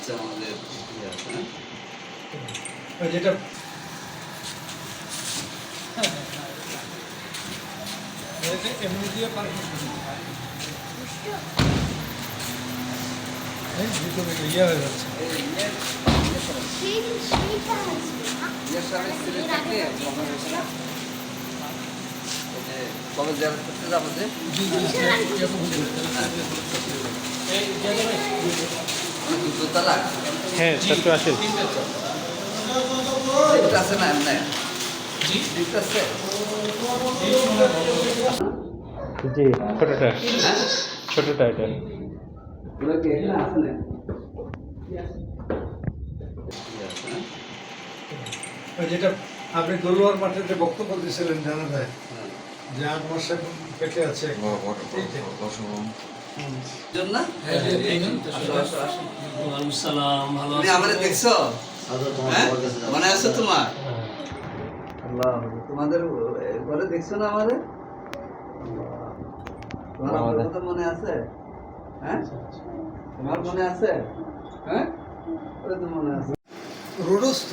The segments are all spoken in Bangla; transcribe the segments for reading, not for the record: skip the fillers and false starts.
হচ্ছে আমাদের ইয়ে আছে, ওই যেটা এমনি দিয়ে ইয়ে হয়ে যাচ্ছে। কবে জেল করতে যাবো যে দোতলা হ্যাঁ 780 লিফট আছে না এমনি লিফট আছে জি ছোটটা হ্যাঁ ছোটটা এটা ওরা কি এখানে আছে না ওই যেটা আপনি দলুয়ার মাঠে যে বক্তব্য দিয়েছিলেন জানা যায় যে 8 মাসে পেটে আছে জন্য সালাম ভালো তুমি আমাদের দেখছো হ্যাঁ মনে আছে তোমার তোমাদের ঘরে দেখছো না আমাদের তোমার আপনার কথা মনে আছে হ্যাঁ তোমার মনে আছে হ্যাঁ ওরে তো মনে আছে রোডস্থ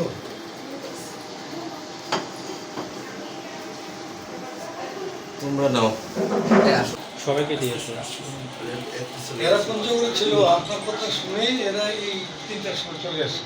তোমরা নাও সবাইকে দিয়েছে এরা পঞ্চগড়ে ছিল আপনার কথা শুনেই এরা এই 3টার সময় চলে আসে